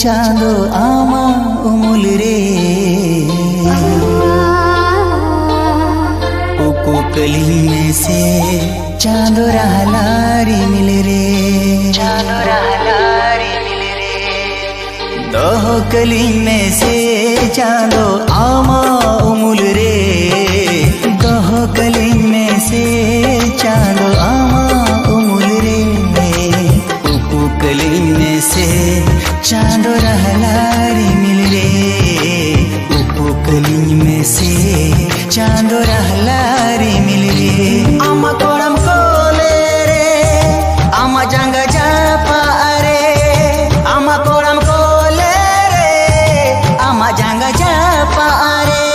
चांदो आमा उमुल रे उकुकली में से चांदो रहलारी मिल रे चांदो रहलारी मिल रे दोहो कली में से चांदो आमा उमुल रे दोहो कली में से चांदो आमा उमुल रे कली में से चांदो रहलारी मिल रे कली में से चांदो रहलारी मिल रे आमा कोड़म कोले रे आमा जंगा जापा रे आमा कोड़म कोले रे आमा जंगा जापा रे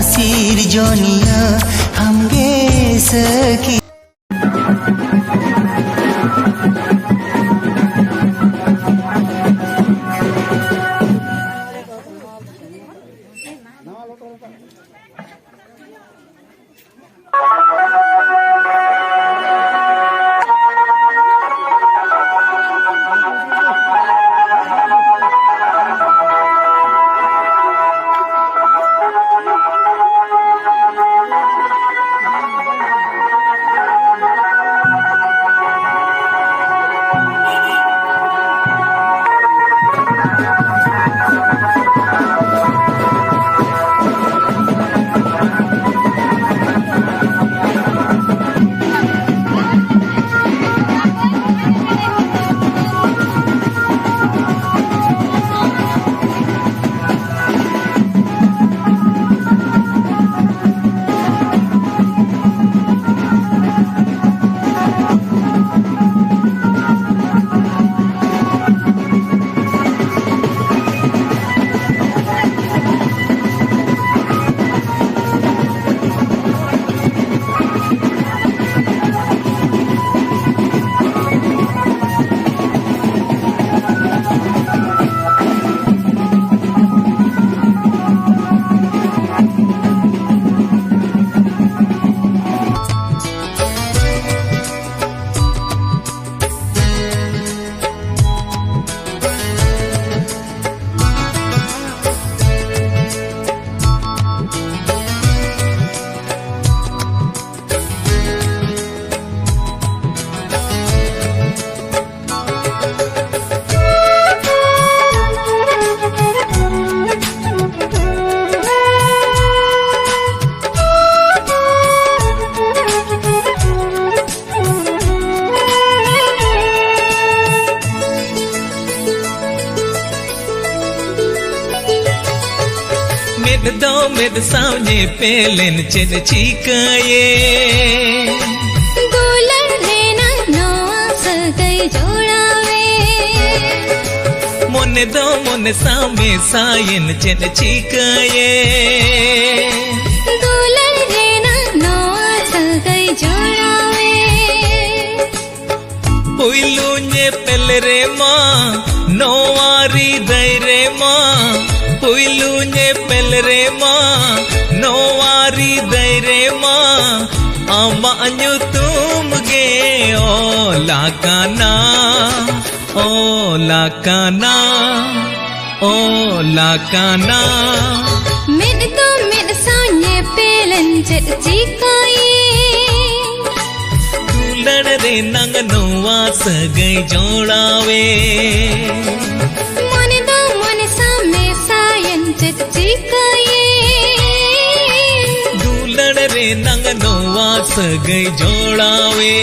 सिर जोनिया हमगे सखी med saune pelen chen chikaye दुल्हन रेना नवा सगाई जोड़ावे मोने दो मोने सामे सायन chen chikaye दुल्हन रेना नवा सगाई जोड़ावे पुइलू ने pel re ma नोवारी दई रे माँ पुइलू ने pel re माँ नोवारी दई रे माँ आमा nyutum ge olakana olakana olakana Mid to mid sanye pelan jet chikaye Dulan re nang noa sagai jodawe Mone do mone same sayan jet chikaye Dulan re nang noa sagai jodawe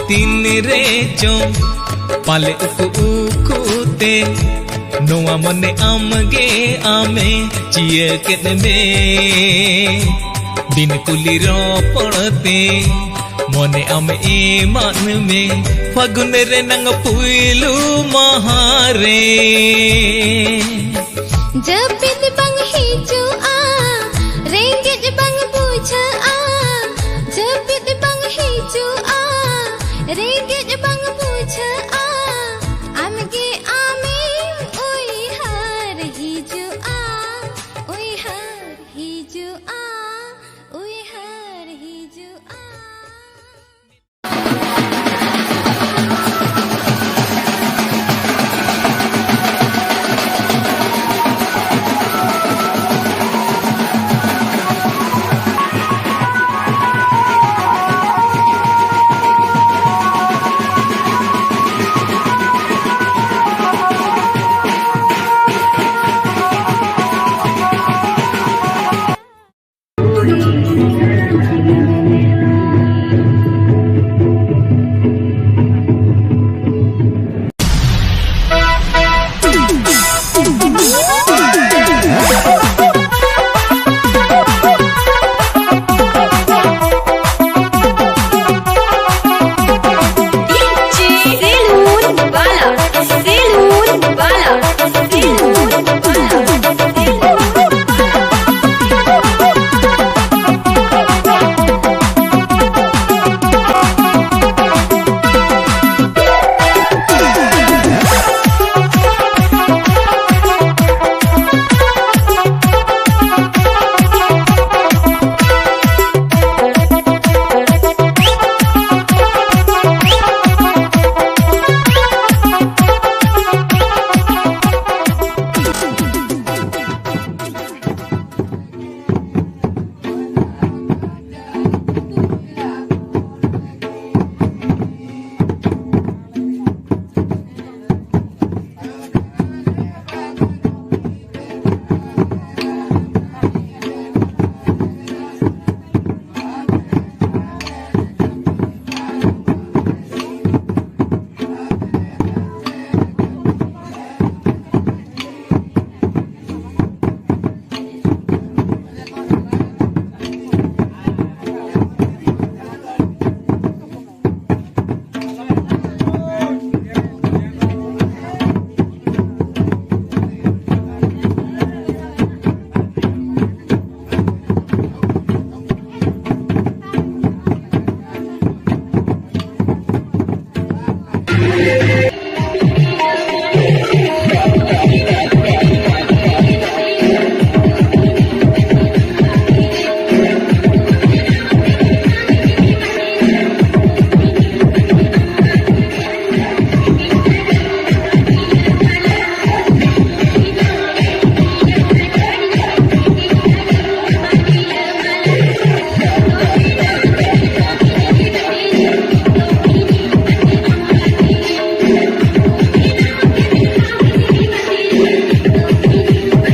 Tin re chom pale ukute noa mone amge ame chiye ket me din kuli ro padte mone ame iman me fagun re nang puilu mahare Japit bang hiju a ringgit bang buja a Japit bang hiju a ringgit bang buja a